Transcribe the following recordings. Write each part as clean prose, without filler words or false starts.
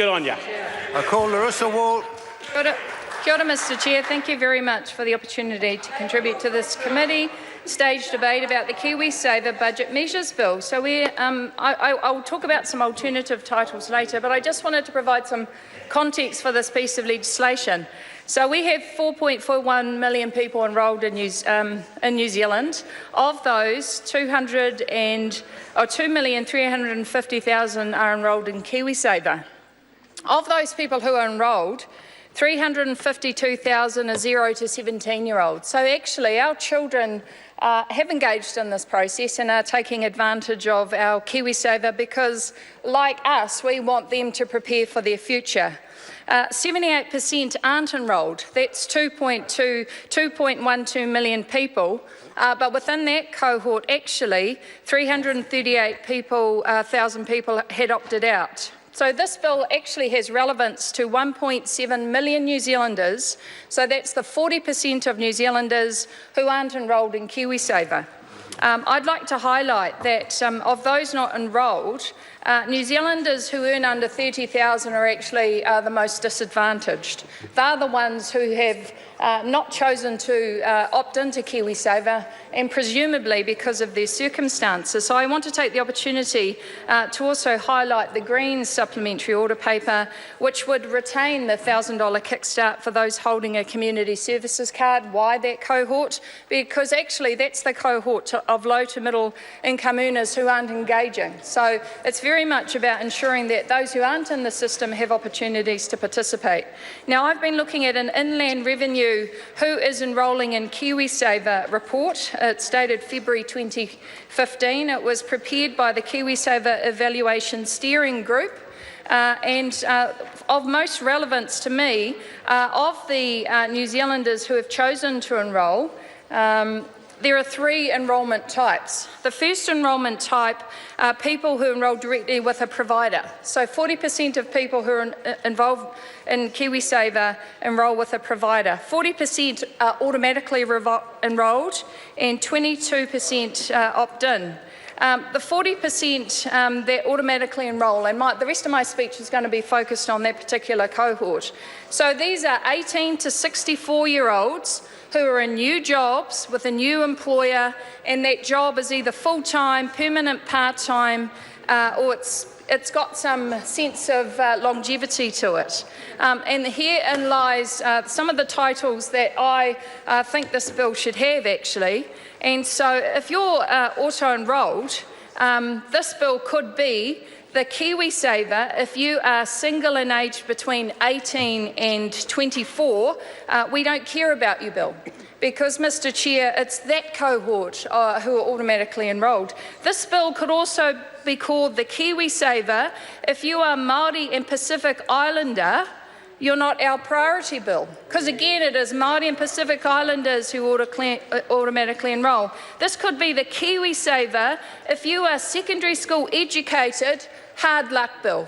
Good on you. I call Larissa Wall. Kia ora, Mr Chair. Thank you very much for the opportunity to contribute to this committee stage debate about the KiwiSaver Budget Measures Bill. So I'll talk about some alternative titles later, but I just wanted to provide some context for this piece of legislation. So we have 4.41 million people enrolled in New Zealand. Of those, 2,350,000 are enrolled in KiwiSaver. Of those people who are enrolled, 352,000 are 0 to 17-year-olds. So actually our children have engaged in this process and are taking advantage of our KiwiSaver because, like us, we want them to prepare for their future. 78% aren't enrolled. That's 2.12 million people. But within that cohort, actually, 338,000 people had opted out. So this bill actually has relevance to 1.7 million New Zealanders. So that's the 40% of New Zealanders who aren't enrolled in KiwiSaver. I'd like to highlight that of those not enrolled, New Zealanders who earn under 30,000 are actually the most disadvantaged. They're the ones who have not chosen to opt into KiwiSaver, and presumably because of their circumstances. So I want to take the opportunity to also highlight the Greens supplementary order paper, which would retain the $1,000 kickstart for those holding a community services card. Why that cohort? Because actually that's the cohort of low to middle income earners who aren't engaging. So it's very much about ensuring that those who aren't in the system have opportunities to participate. Now, I've been looking at an Inland Revenue Who is Enrolling in KiwiSaver report. It's dated February 2015. It was prepared by the KiwiSaver Evaluation Steering Group. Of most relevance to me, of the New Zealanders who have chosen to enrol, there are three enrolment types. The first enrolment type are people who enrol directly with a provider. So 40% of people who are involved in KiwiSaver enrol with a provider. 40% are automatically enrolled and 22% opt in. The 40% that automatically enrol, and the rest of my speech is going to be focused on that particular cohort. So these are 18 to 64-year-olds who are in new jobs with a new employer, and that job is either full-time, permanent, part-time, or it's got some sense of longevity to it. And herein lies some of the titles that I think this bill should have, actually. And so if you're auto-enrolled, this bill could be the KiwiSaver. If you are single and aged between 18 and 24, we don't care about you, Bill. Because, Mr Chair, it's that cohort who are automatically enrolled. This bill could also be called the KiwiSaver. If you are Māori and Pacific Islander, you're not our priority bill. Because again, it is Māori and Pacific Islanders who automatically enrol. This could be the KiwiSaver if you are secondary school educated, hard luck bill.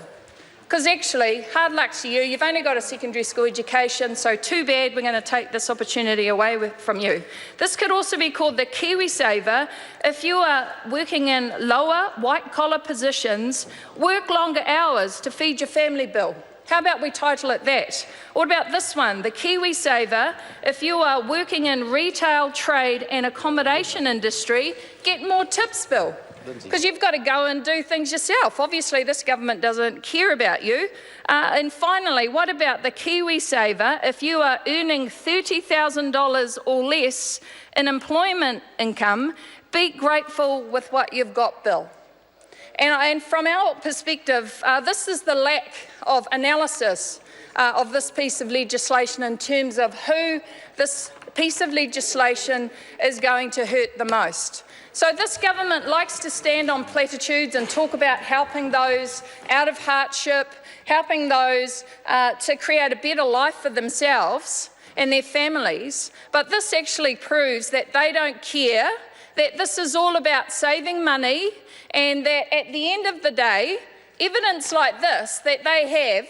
Because actually, hard luck to you, you've only got a secondary school education, so too bad, we're going to take this opportunity away from you. This could also be called the KiwiSaver if you are working in lower white-collar positions, work longer hours to feed your family bill. How about we title it that? What about this one, the KiwiSaver if you are working in retail, trade and accommodation industry, get more tips bill. Because you've got to go and do things yourself. Obviously, this government doesn't care about you. And finally, what about the KiwiSaver if you are earning $30,000 or less in employment income? Be grateful with what you've got, Bill. And from our perspective, this is the lack of analysis of this piece of legislation in terms of who this piece of legislation is going to hurt the most. So this government likes to stand on platitudes and talk about helping those out of hardship, helping those to create a better life for themselves and their families. But this actually proves that they don't care, that this is all about saving money, and that at the end of the day, evidence like this that they have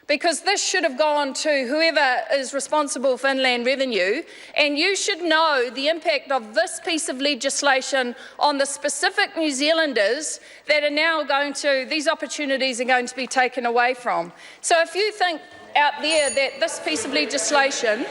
because this should have gone to whoever is responsible for inland revenue, and you should know the impact of this piece of legislation on the specific New Zealanders that are now these opportunities are going to be taken away from. So if you think out there that this piece of legislation